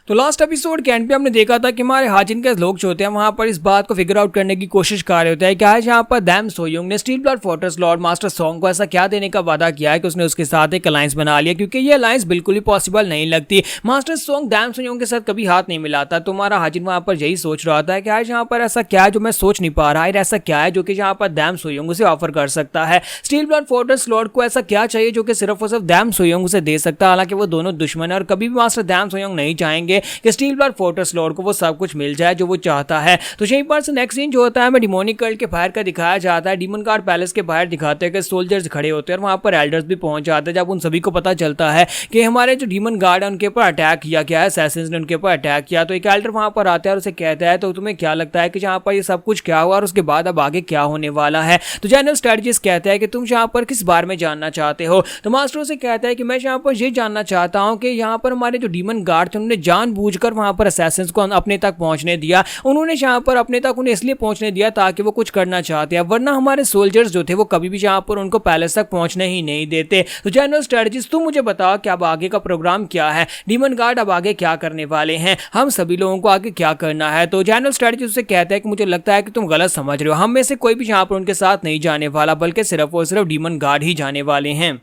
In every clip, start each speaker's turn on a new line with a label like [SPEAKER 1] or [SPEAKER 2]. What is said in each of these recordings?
[SPEAKER 1] तो last episode के and पे हमने देखा था कि हमारे हाजिन के लोग जो होते हैं वहां पर इस बात को फिगर आउट करने की कोशिश कर रहे होते हैं कि आज यहाँ पर डैम सोयोंग ने steel blood fortress Lord master song को ऐसा क्या देने का वादा किया है कि उसने उसके साथ एक अलायंस बना लिया, क्योंकि ये अलायंस बिल्कुल ही पॉसिबल नहीं लगती। मास्टर सॉन्ग डैम सोयोंग के साथ कभी हाथ नहीं मिलाता। तो हमारा हाजिन वहां पर यही सोच रहा था कि आज यहाँ पर ऐसा क्या है जो मैं सोच नहीं पा रहा है, ऐसा क्या है जो कि यहाँ पर डैम सोयोंग उसे ऑफर कर सकता है। स्टील ब्लड फोर्ट्रेस लॉर्ड को ऐसा क्या चाहिए जो कि सिर्फ और सिर्फ डैम सोयोंग उसे दे सकता है। हालांकि वो दोनों दुश्मन है और कभी भी मास्टर डैम सोयोंग नहीं चाहेंगे कि स्टील ब्लड फोर्ट्रेस लॉर्ड को वो सब कुछ मिल जाए जो वो चाहता है। तो यहीं पर से नेक्स्ट सीन जो होता है हमें डिमोनिक कल्ट के बाहर का दिखाया जाता है। डीमन गार्ड पैलेस के बाहर दिखाते हैं कि सोल्जर्स खड़े होते हैं और वहां पर एल्डर्स भी पहुंच जाते हैं। जब उन सभी को पता चलता है कि हमारे जो डीमन गार्ड है उनके ऊपर अटैक किया गया है, असैसिन्स ने उनके ऊपर अटैक किया, तो एक एल्डर वहां पर आता है और उसे कहता है तो तुम्हें क्या लगता है कि जहां पर ये सब कुछ क्या हुआ और उसके बाद अब आगे क्या होने वाला है। तो जनरल स्ट्रेटजिस्ट कहता है कि तुम यहाँ पर किस बारे में जानना चाहते हो। तो मास्टर से कहता है कि मैं यहाँ पर ये जानना चाहता हूँ कि यहाँ पर हमारे जो डीमन गार्ड थे उन्होंने जानबूझकर वहां पर असैसिन्स को अपने तक पहुंचने दिया। उन्होंने यहाँ पर अपने तक उन्हें इसलिए पहुंचने दिया ताकि वो कुछ करना चाहते हैं, वरना हमारे सोल्जर्स जो थे वो कभी भी यहाँ पर उनको पैलेस तक पहुंचने ही नहीं देते। तो जनरल स्ट्रेटजिस्ट तुम मुझे बताओ कि अब आगे का प्रोग्राम क्या है, डीमन गार्ड अब आगे क्या करने वाले हैं, हम सभी लोगों को आगे क्या करना है। तो जनरल स्ट्रेटजिस्ट उससे कहता है कि मुझे लगता है कि तुम गलत समझ रहे हो, हम में से कोई भी यहाँ पर उनके साथ नहीं जाने वाला, बल्कि सिर्फ और सिर्फ डीमन गार्ड ही जाने वाले हैं।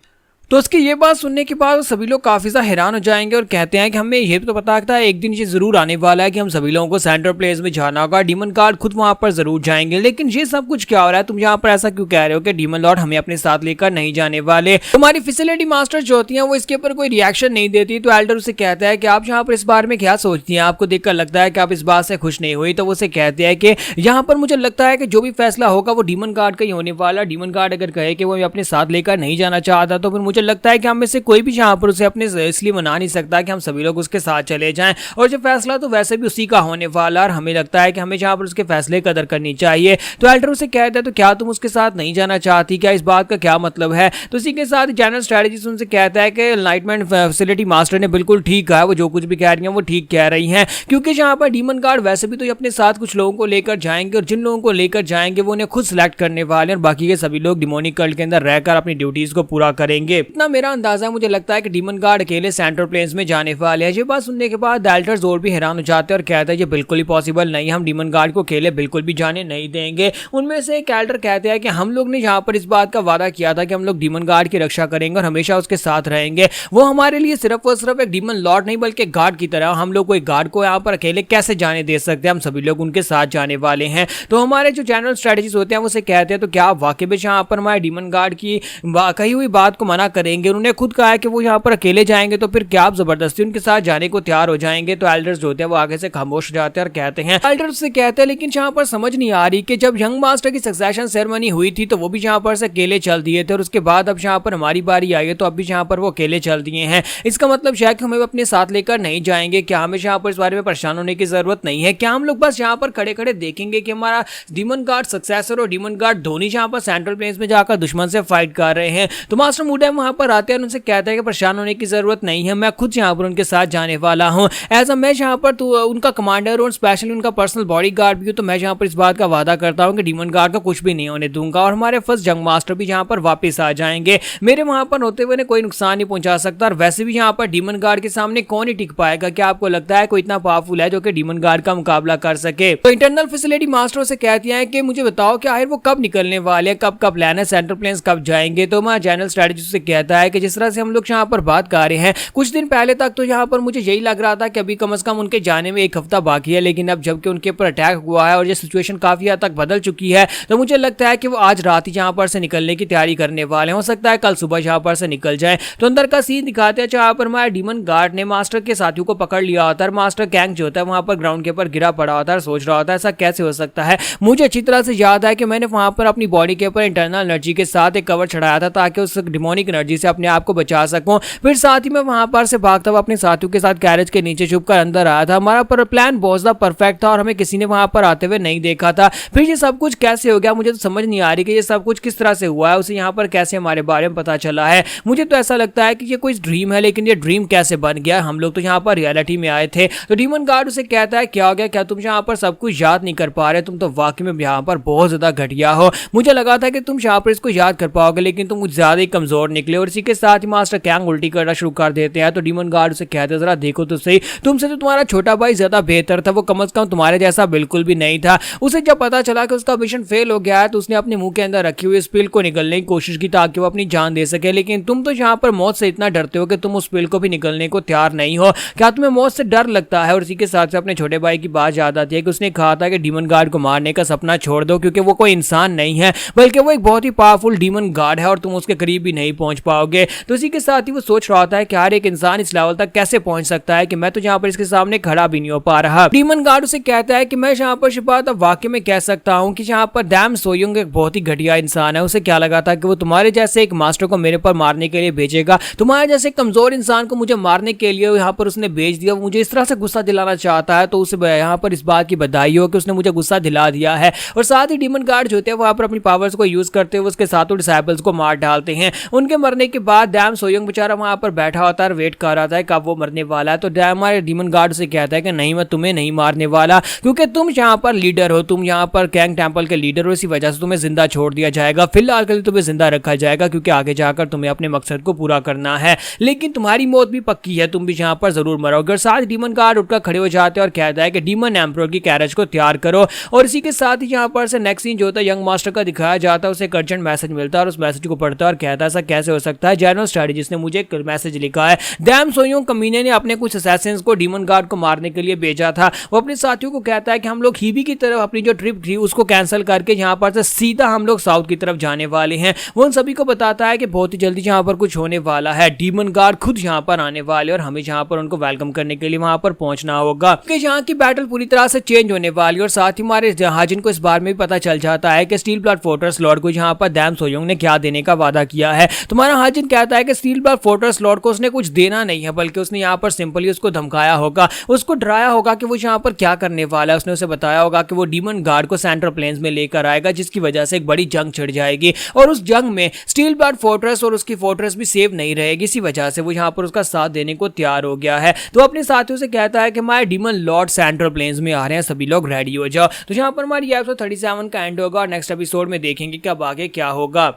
[SPEAKER 1] तो उसकी ये बात सुनने के बाद सभी लोग काफ़ी ज़्यादा हैरान हो जाएंगे और कहते हैं कि हमें ये तो पता था एक दिन ये ज़रूर आने वाला है कि हम सभी लोगों को सेंट्रल प्लेस में जाना होगा, डीमन गार्ड खुद वहां पर ज़रूर जाएंगे, लेकिन ये सब कुछ क्या हो रहा है, तुम यहाँ पर ऐसा क्यों कह रहे हो कि डीमन लॉर्ड हमें अपने साथ लेकर नहीं जाने वाले। हमारी फैसिलिटी मास्टर जो होती हैं वो इसके ऊपर कोई रिएक्शन नहीं देती। तो एल्डर उसे कहता है कि आप यहाँ पर इस बारे में क्या सोचती हैं, आपको देखकर लगता है कि आप इस बात से खुश नहीं हुई। तो वो उसे कहते हैं कि यहाँ पर मुझे लगता है कि जो भी फैसला होगा वो डीमन गार्ड का ही होने वाला। डीमन गार्ड अगर कहे कि वो अपने साथ लेकर नहीं जाना चाहता तो फिर मुझे लगता है कि हम कोई भी यहाँ पर उसे अपने इसलिए मना नहीं सकता कि हम सभी लोग उसके साथ चले जाएं, और जो फैसला तो वैसे भी उसी का होने वाला और हमें लगता है कि हमें यहाँ पर उसके फैसले कदर करनी चाहिए। तो एल्डर उसे कहता है तो क्या तुम उसके साथ नहीं जाना चाहती, क्या इस बात का क्या मतलब है। तो इसी के साथ जनरल स्ट्रेटजिस्ट उनसे कहता है कि एनलाइटमेंट फैसिलिटी मास्टर ने बिल्कुल ठीक कहा है, वो जो कुछ भी कह रही है वो ठीक कह रही है, क्योंकि यहाँ पर डीमन गार्ड वैसे भी तो अपने साथ कुछ लोगों को लेकर जाएंगे और जिन लोगों को लेकर जाएंगे वो उन्हें खुद सिलेक्ट करने वाले और बाकी के सभी लोग डिमोनिक कल्ट के अंदर रहकर अपनी ड्यूटीज को पूरा करेंगे। इतना मेरा अंदाजा, मुझे लगता है कि डीमन गार्ड अकेले सेंट्रल प्लेन्स में जाने वाले हैं। ये बात सुनने के बाद एल्डर्स और भी हैरान हो जाते हैं और कहता है ये बिल्कुल ही पॉसिबल नहीं, हम डीमन गार्ड को अकेले बिल्कुल भी जाने नहीं देंगे। उनमें से एक एल्डर कहते हैं कि हम लोग ने यहाँ पर इस बात का वादा किया था कि हम लोग डीमन गार्ड की रक्षा करेंगे और हमेशा उसके साथ रहेंगे। वो हमारे लिए सिर्फ और सिर्फ एक डीमन लॉर्ड नहीं बल्कि गार्ड की तरह, हम लोग कोई गार्ड को यहाँ पर अकेले कैसे जाने दे सकते हैं, हम सभी लोग उनके साथ जाने वाले हैं। तो हमारे जो जनरल स्ट्रेटजीज होते हैं वो से कहते हैं तो क्या आप वाकई में यहाँ पर हमारे डीमन गार्ड की कही हुई बात को मना करेंगे। उन्होंने खुद कहा है कि वो यहाँ पर अकेले जाएंगे, तो फिर क्या आप जबरदस्ती उनके साथ जाने को तैयार हो जाएंगे। तो एल्डर्स जो होते हैं वो आगे से खामोश हो जाते हैं और कहते हैं, एल्डर्स से कहते हैं लेकिन यहाँ पर समझ नहीं आ रही कि जब यंग मास्टर की सक्सेशन सेरेमनी हुई थी तो वो भी यहाँ पर से अकेले चल दिए थे और उसके बाद अब यहाँ पर हमारी बारी आई है तो अब भी यहाँ पर वो अकेले चल दिए हैं। इसका मतलब शायद हमें अपने साथ लेकर नहीं जाएंगे। क्या हमें यहाँ पर इस बारे में परेशान होने की जरूरत नहीं है, क्या हम लोग बस यहाँ पर खड़े खड़े देखेंगे कि हमारा डीमन गार्ड सक्सेसर और डीमन गार्ड धोनी यहाँ पर सेंट्रल प्लेन्स में जाकर दुश्मन से फाइट कर रहे हैं। तो मास्टर मुडैम वहां पर आते हैं और उनसे कहते हैं कि परेशान होने की जरूरत नहीं है, मैं खुद यहाँ पर उनके साथ जाने वाला हूँ। एज अ मैं यहाँ पर तो उनका कमांडर और स्पेशली उनका पर्सनल बॉडी गार्ड भी हूँ, तो मैं यहाँ पर इस बात का वादा करता हूँ कि डीमन गार्ड का कुछ भी नहीं होने दूंगा और हमारे फर्स्ट जंग मास्टर भी यहाँ पर वापस आ जाएंगे। मेरे वहां पर होते हुए कोई नुकसान नहीं पहुंचा सकता और वैसे भी यहाँ पर डीमन गार्ड के सामने कौन ही टिक पाएगा। क्या आपको लगता है कोई इतना पावरफुल है जो कि डीमन गार्ड का मुकाबला कर सके। तो इंटरनल फैसिलिटी मास्टर से कहती है कि मुझे बताओ कि आखिर वो कब निकलने वाले, कब कब प्लान है, सेंट्रल प्लेन्स कब जाएंगे। तो मैं जनरल स्ट्रेटजिस्ट से कहता है कि जिस तरह से हम लोग यहाँ पर बात कर रहे हैं कुछ दिन पहले तक तो यहाँ पर मुझे यही लग रहा था कि अभी कम से कम उनके जाने में एक हफ्ता बाकी है, लेकिन अब जबकि उनके ऊपर अटैक हुआ है और ये सिचुएशन काफी हद तक बदल चुकी है तो मुझे लगता है कि वो आज रात ही यहाँ पर से निकलने की तैयारी करने वाले हैं। हो सकता है कल सुबह यहाँ पर से निकल जाए। तो अंदर का सीन दिखाते हैं जहाँ पर हमारे डीमन गार्ड ने मास्टर के साथियों को पकड़ लिया होता है। मास्टर कैंग जो होता है वहां पर ग्राउंड के ऊपर गिरा पड़ा होता है, सोच रहा होता है ऐसा कैसे हो सकता है। मुझे अच्छी तरह से याद है कि मैंने वहां पर अपनी बॉडी के ऊपर इंटरनल एनर्जी के साथ एक कवर चढ़ाया था ताकि उस डिमोनिक एनर्जी से अपने आप को बचा सकूं। फिर साथ ही मैं वहां पर से भागता हुआ अपने साथियों के साथ कैरेज के नीचे छुपकर अंदर आया था। हमारा प्लान बहुत ज्यादा परफेक्ट था और हमें किसी ने वहां पर आते हुए नहीं देखा था। फिर ये सब कुछ कैसे हो गया, मुझे तो समझ नहीं आ रही कि ये सब कुछ किस तरह से हुआ है, उसे यहाँ पर कैसे हमारे बारे में पता चला है। मुझे तो ऐसा लगता है कि ये कोई ड्रीम है, लेकिन ये ड्रीम कैसे बन गया, हम लोग तो यहाँ पर रियलिटी में आए थे। तो डीमन गार्ड उसे कहता है क्या हो गया, क्या तुम यहाँ पर सब कुछ याद नहीं कर पा रहे, तुम तो वाकई में यहाँ पर बहुत ज्यादा घटिया हो। मुझे लगा था कि तुम यहाँ पर इसको याद कर पाओगे लेकिन तुम कुछ ज्यादा ही कमजोर निकले। के लिए। और इसी के साथ ही मास्टर कैंग उल्टी करना शुरू कर देते हैं। तो डीमन गार्ड उसे कहते हैं जरा देखो तो सही, तुमसे तो तुम्हारा छोटा भाई ज्यादा बेहतर था, वो कम से कम तुम्हारे जैसा बिल्कुल भी नहीं था। उसे जब पता चला कि उसका मिशन फेल हो गया है तो उसने अपने मुंह के अंदर रखी हुई इस पिल को निगलने की कोशिश की ताकि वो अपनी जान दे सके। लेकिन तुम तो यहाँ पर मौत से इतना डरते हो कि तुम उस पिल को भी निगलने को तैयार नहीं हो। क्या तुम्हें मौत से डर लगता है? और इसी के साथ अपने छोटे भाई की बात याद आती है कि उसने कहा था कि डीमन गार्ड को मारने का सपना छोड़ दो, क्योंकि वो कोई इंसान नहीं है बल्कि वो एक बहुत ही पावरफुल डीमन गार्ड है और तुम उसके करीब भी नहीं पहुंच पाओगे। तो इसी के साथ ही वो सोच रहा था कि हर एक इंसान इस लेवल तक कैसे पहुंच सकता है कि मैं तो यहाँ पर इसके सामने खड़ा भी नहीं हो पा रहा। डीमन गार्ड उसे कहता है कि मैं यहाँ पर शिपात अब वाकई में कह सकता हूँ कि यहाँ पर डैम सोयुंग एक बहुत ही घटिया इंसान है। उसे क्या लगा था कि वो तुम्हारे जैसे एक मास्टर को मेरे पर मारने के लिए भेजेगा, तुम्हारे जैसे कमजोर इंसान को मुझे मारने के लिए यहाँ पर उसने भेज दिया। वो मुझे इस तरह से गुस्सा दिलाना चाहता है। तो उसे यहाँ पर इस बात की बधाई हो कि उसने मुझे गुस्सा दिला दिया है। और साथ ही डीमन गार्ड जो होते हैं वहाँ पर अपनी पावर्स को यूज करते हुए उसके साथों डिसाइपल्स को मार डालते हैं। उनके मरने के बाद डैम सोयुंग बेचारा वहाँ पर बैठा होता है, वेट कर रहा था कब वो मरने वाला है। तो हमारे डीमन गार्ड से कहता है कि नहीं, मैं तुम्हें नहीं मारने वाला, क्योंकि तुम यहाँ पर लीडर हो, तुम यहाँ पर कैंग टेंपल के लीडर हो, इसी वजह से तुम्हें जिंदा छोड़ दिया जाएगा। फिलहाल के लिए तुम्हें जिंदा रखा जाएगा क्योंकि आगे जाकर तुम्हें अपने मकसद को पूरा करना है, लेकिन तुम्हारी मौत भी पक्की है, तुम भी यहाँ पर जरूर मरोगे। और साथ डीमन गार्ड उठकर खड़े हो जाते हैं और कहता है कि डीमन एम्परर की कैरेज को तैयार करो। और इसी के साथ ही यहाँ पर से नेक्स्ट सीन जो होता है यंग मास्टर का दिखाया जाता है। उसे एक अर्जेंट मैसेज मिलता है और उस मैसेज को पढ़ता है और कहता है ऐसा कैसे हो सकता है, जनरल स्ट्रेटजिस्ट ने मुझे एक मैसेज लिखा है, डैम सोयुंग कमीने ने अपने कुछ असैसिन्स को डीमन गार्ड को मारने के लिए भेजा था। वो अपने साथियों को कहता है कि हम लोग हीबी की तरफ अपनी जो ट्रिप थी उसको कैंसिल करके यहाँ पर से सीधा हम लोग साउथ की तरफ जाने वाले हैं। वो उन सभी को बताता है कि बहुत ही जल्दी यहाँ पर कुछ होने वाला है, डीमन गार्ड खुद यहाँ पर आने वाले और हमें यहाँ पर उनको वेलकम करने के लिए वहां पर पहुंचना होगा कि यहाँ की बैटल पूरी तरह से चेंज होने वाली। और साथ ही हमारे हाजिन को इस बारे में भी पता चल जाता है कि स्टील ब्लड फोर्ट्रेस लॉर्ड को यहाँ पर डैम सोयुंग ने क्या देने का वादा किया है। तुम्हारा हाजिन कहता है कि स्टील ब्लड फोर्ट्रेस लॉर्ड को उसने कुछ देना नहीं है, बल्कि उसने यहाँ पर सिंपली उसको धमकाया होगा, उसको डराया होगा कि वो यहाँ पर क्या करने वाला है। उसने उसे बताया होगा कि वो डीमन गार्ड को सेंट्रल प्लेन्स में लेकर आएगा, जिसकी वजह से एक बड़ी जंग छिड़ जाएगी और उस जंग में स्टील ब्लड फोर्ट्रेस और उसकी फोर्ट्रेस भी सेफ नहीं रहेगी। इसी वजह से वो यहाँ पर उसका साथ देने को तैयार हो गया है। तो अपने साथियों से कहता है कि हमारे डीमन लॉर्ड सेंट्रल प्लेन्स में आ रहे हैं, सभी लोग रेडी हो जाओ। तो यहाँ पर हमारी एपिसोड 37 का एंड होगा और नेक्स्ट एपिसोड में देखेंगे कि अब आगे क्या होगा।